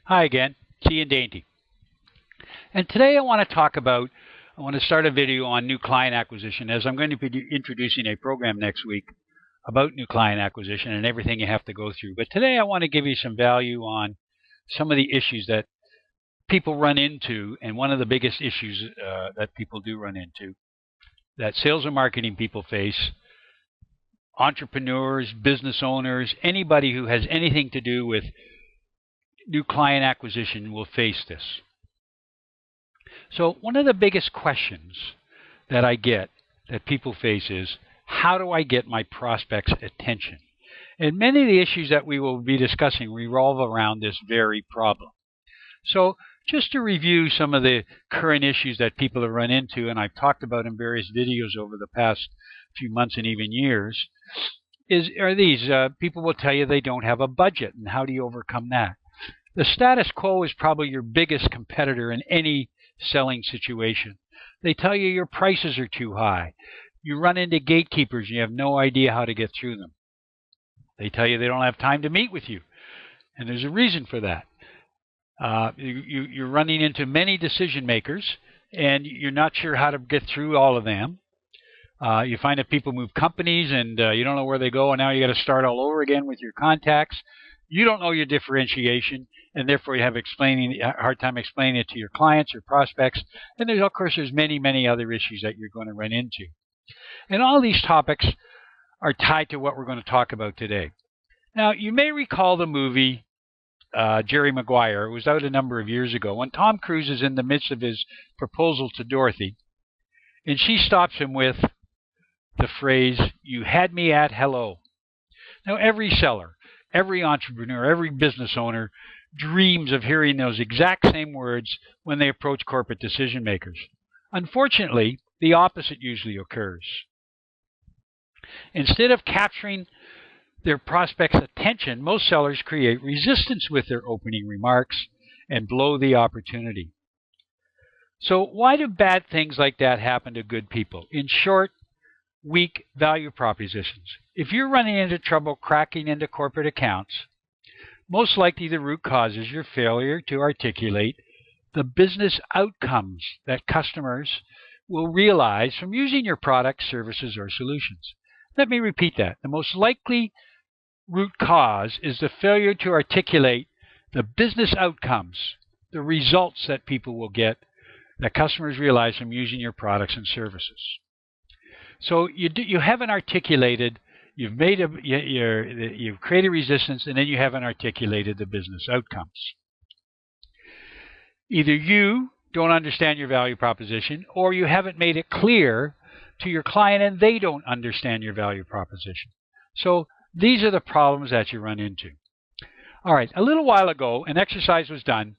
Hi again, Tea and Dainty. And today I want to start a video on new client acquisition, as I'm going to be introducing a program next week about new client acquisition and everything you have to go through. But today I want to give you some value on some of the issues that people run into, and one of the biggest issues that people do run into, that sales and marketing people face, entrepreneurs, business owners, anybody who has anything to do with new client acquisition will face this. So one of the biggest questions that I get that people face is, how do I get my prospects' attention? And many of the issues that we will be discussing revolve around this very problem. So just to review some of the current issues that people have run into, and I've talked about in various videos over the past few months and even years, are these. People will tell you they don't have a budget, and how do you overcome that? The status quo is probably your biggest competitor in any selling situation. They tell you your prices are too high. You run into gatekeepers and you have no idea how to get through them. They tell you they don't have time to meet with you, and there's a reason for that. You're running into many decision makers and you're not sure how to get through all of them. You find that people move companies and you don't know where they go, and now you got to start all over again with your contacts. You don't know your differentiation, and therefore you have a hard time explaining it to your clients or prospects. And of course, there's many other issues that you're going to run into. And all these topics are tied to what we're going to talk about today. Now, you may recall the movie Jerry Maguire. It was out a number of years ago when Tom Cruise is in the midst of his proposal to Dorothy, and she stops him with the phrase, "You had me at hello." Now, every seller, every entrepreneur, every business owner dreams of hearing those exact same words when they approach corporate decision makers. Unfortunately, the opposite usually occurs. Instead of capturing their prospects' attention, most sellers create resistance with their opening remarks and blow the opportunity. So why do bad things like that happen to good people? In short, weak value propositions. If you're running into trouble cracking into corporate accounts, most likely the root cause is your failure to articulate the business outcomes that customers will realize from using your products, services, or solutions. Let me repeat that. The most likely root cause is the failure to articulate the business outcomes, the results that people will get, that customers realize from using your products and services. So you haven't articulated, you've created resistance, and then you haven't articulated the business outcomes. Either you don't understand your value proposition, or you haven't made it clear to your client and they don't understand your value proposition. So these are the problems that you run into. All right, a little while ago, an exercise was done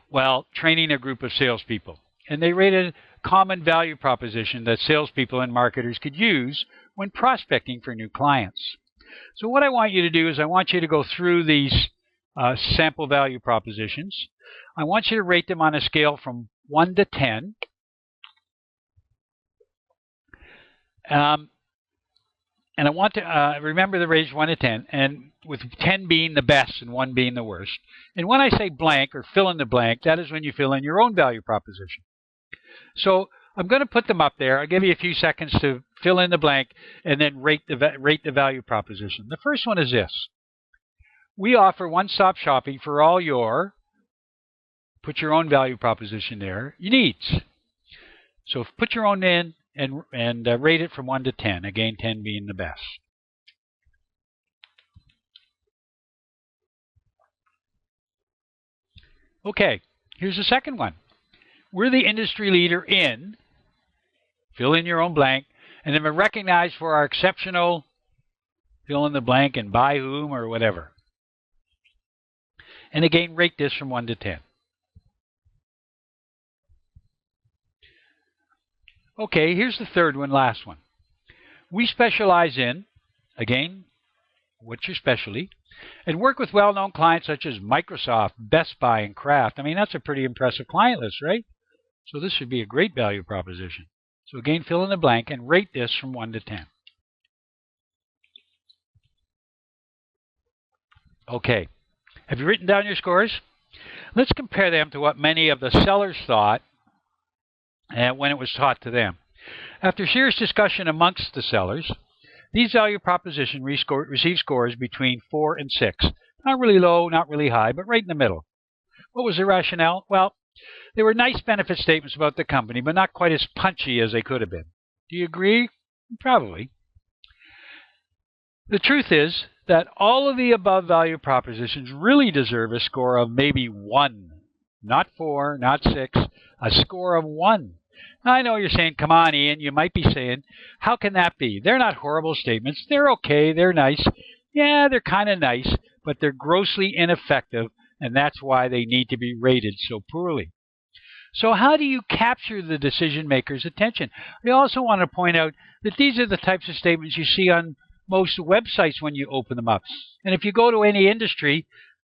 while training a group of salespeople, and they rated common value proposition that salespeople and marketers could use when prospecting for new clients. So what I want you to do is I want you to go through these sample value propositions. I want you to rate them on a scale from 1 to 10. And I want to remember the range 1 to 10, and with 10 being the best and 1 being the worst. And when I say blank or fill in the blank, that is when you fill in your own value proposition. So I'm going to put them up there. I'll give you a few seconds to fill in the blank and then rate the value proposition. The first one is this. We offer one-stop shopping for all your, put your own value proposition there, your needs. So put your own in and rate it from 1 to 10. Again, 10 being the best. Okay, here's the second one. We're the industry leader in, fill in your own blank, and then we're recognized for our exceptional, fill in the blank, and by whom or whatever. And again, rate this from 1 to 10. Okay, here's the third one, last one. We specialize in, again, what's your specialty, and work with well-known clients such as Microsoft, Best Buy, and Kraft. I mean, that's a pretty impressive client list, right? So this should be a great value proposition. So again, fill in the blank and rate this from 1 to 10. Okay, Have you written down your scores? Let's compare them to what many of the sellers thought when it was taught to them. After serious discussion amongst the sellers, these value propositions received scores between 4 and 6. Not really low, not really high, but right in the middle. What was the rationale? Well, they were nice benefit statements about the company, but not quite as punchy as they could have been. Do you agree? Probably. The truth is that all of the above value propositions really deserve a score of maybe 1. Not 4, not 6, a score of 1. Now, I know you're saying, come on, Ian, you might be saying, how can that be? They're not horrible statements. They're okay. They're nice. Yeah, they're kind of nice, but they're grossly ineffective, and that's why they need to be rated so poorly. So how do you capture the decision maker's attention? I also want to point out that these are the types of statements you see on most websites when you open them up. And if you go to any industry,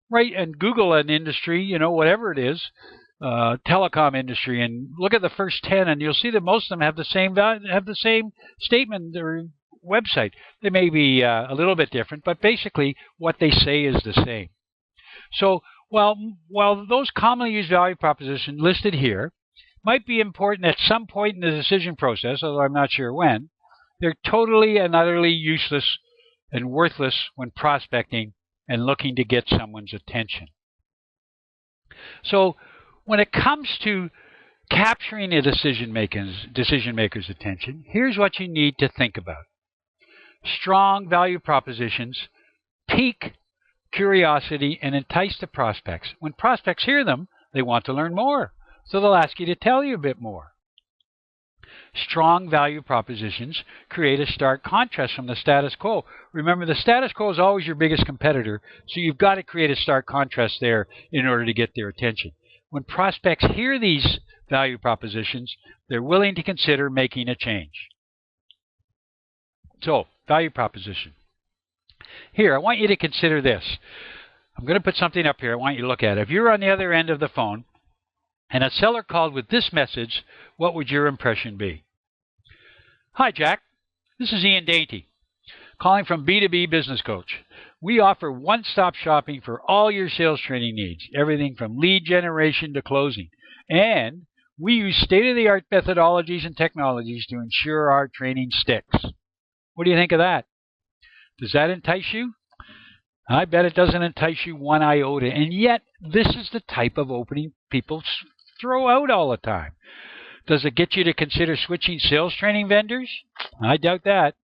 right, and Google an industry, whatever it is, telecom industry, and look at the first 10, and you'll see that most of them have the same statement or website. They may be a little bit different, but basically what they say is the same. So while those commonly used value propositions listed here might be important at some point in the decision process, although I'm not sure when, they're totally and utterly useless and worthless when prospecting and looking to get someone's attention. So when it comes to capturing a decision maker's attention, here's what you need to think about. Strong value propositions pique curiosity and entice the prospects. When prospects hear them, they want to learn more, so they'll ask you to tell you a bit more. Strong value propositions create a stark contrast from the status quo. Remember, the status quo is always your biggest competitor, so you've got to create a stark contrast there in order to get their attention. When prospects hear these value propositions, they're willing to consider making a change. So, value proposition. Here, I want you to consider this. I'm going to put something up here I want you to look at. If you're on the other end of the phone and a seller called with this message, what would your impression be? Hi, Jack. This is Ian Dainty, calling from B2B Business Coach. We offer one-stop shopping for all your sales training needs, everything from lead generation to closing. And we use state-of-the-art methodologies and technologies to ensure our training sticks. What do you think of that? Does that entice you? I bet it doesn't entice you one iota. And yet, this is the type of opening people throw out all the time. Does it get you to consider switching sales training vendors? I doubt that.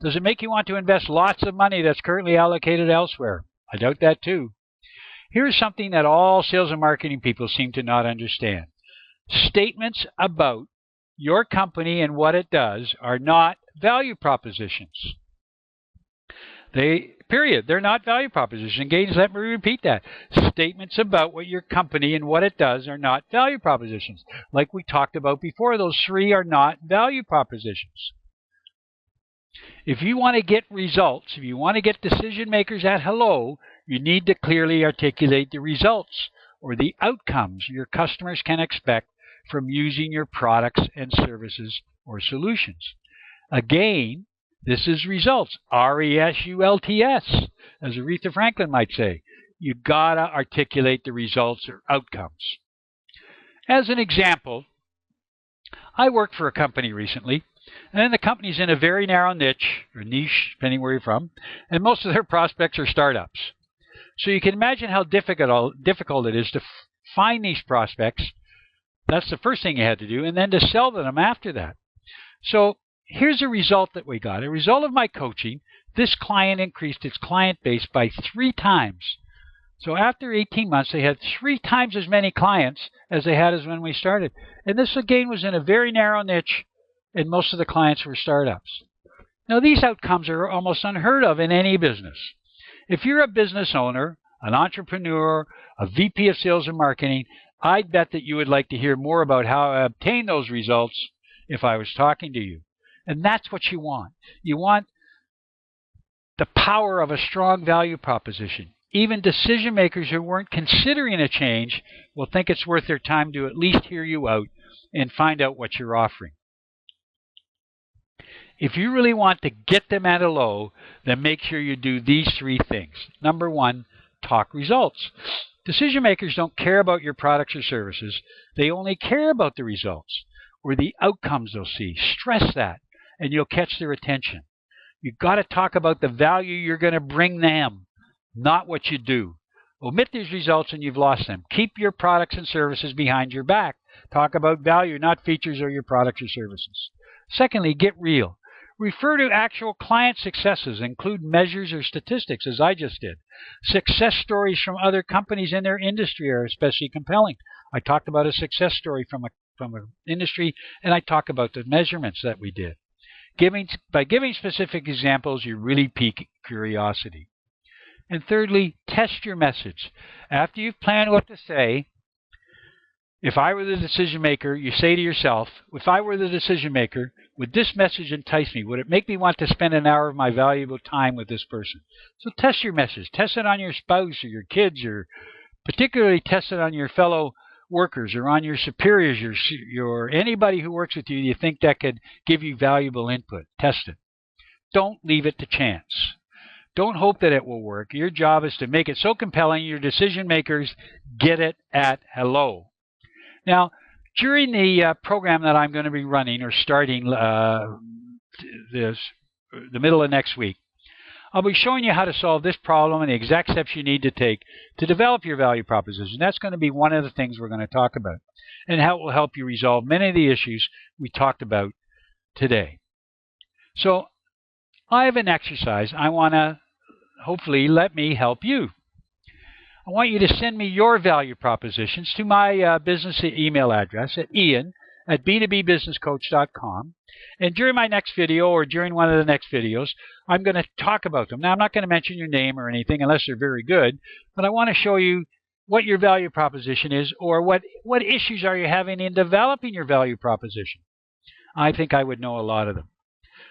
Does it make you want to invest lots of money that's currently allocated elsewhere? I doubt that too. Here's something that all sales and marketing people seem to not understand. Statements about your company and what it does are not value propositions. They're not value propositions. Engage, let me repeat that. Statements about what your company and what it does are not value propositions. Like we talked about before, those 3 are not value propositions. If you want to get results, if you want to get decision makers at hello, you need to clearly articulate the results or the outcomes your customers can expect from using your products and services or solutions. Again, this is results, R-E-S-U-L-T-S, as Aretha Franklin might say. You've got to articulate the results or outcomes. As an example, I worked for a company recently, and then the company's in a very narrow niche, or niche, depending where you're from, and most of their prospects are startups. So you can imagine how difficult it is to find these prospects. That's the first thing you had to do, and then to sell to them after that. So here's a result that we got. A result of my coaching, this client increased its client base by 3 times. So after 18 months, they had 3 times as many clients as they had as when we started. And this, again, was in a very narrow niche, and most of the clients were startups. Now, these outcomes are almost unheard of in any business. If you're a business owner, an entrepreneur, a VP of sales and marketing, I'd bet that you would like to hear more about how I obtained those results if I was talking to you. And that's what you want. You want the power of a strong value proposition. Even decision makers who weren't considering a change will think it's worth their time to at least hear you out and find out what you're offering. If you really want to get them at a low, then make sure you do these 3 things. Number 1, talk results. Decision makers don't care about your products or services. They only care about the results or the outcomes they'll see. Stress that, and you'll catch their attention. You've got to talk about the value you're going to bring them, not what you do. Omit these results and you've lost them. Keep your products and services behind your back. Talk about value, not features or your products or services. Secondly, get real. Refer to actual client successes. Include measures or statistics, as I just did. Success stories from other companies in their industry are especially compelling. I talked about a success story from an industry, and I talk about the measurements that we did. By giving specific examples, you really pique curiosity. And thirdly, test your message. After you've planned what to say, if I were the decision maker, you say to yourself, if I were the decision maker, would this message entice me? Would it make me want to spend an hour of my valuable time with this person? So test your message. Test it on your spouse or your kids, or particularly test it on your fellow workers or on your superiors, your anybody who works with you. You think that could give you valuable input. Test it. Don't leave it to chance. Don't hope that it will work. Your job is to make it so compelling your decision makers get it at hello. Now, during the program that I'm going to be running or starting the middle of next week, I'll be showing you how to solve this problem and the exact steps you need to take to develop your value proposition. That's going to be one of the things we're going to talk about, and how it will help you resolve many of the issues we talked about today. So I have an exercise I want to hopefully let me help you. I want you to send me your value propositions to my business email address at ian@b2bbusinesscoach.com. And during my next video or during one of the next videos, I'm going to talk about them. Now, I'm not going to mention your name or anything unless they're very good, but I want to show you what your value proposition is, or what issues are you having in developing your value proposition. I think I would know a lot of them.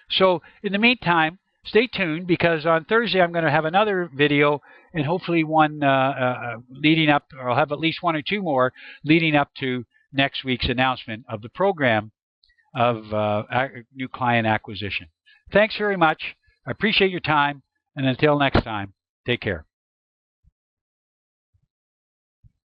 So in the meantime, stay tuned, because on Thursday I'm going to have another video, and hopefully one leading up, or I'll have at least one or two more leading up to next week's announcement of the program of new client acquisition. Thanks very much. I appreciate your time, and until next time, take care.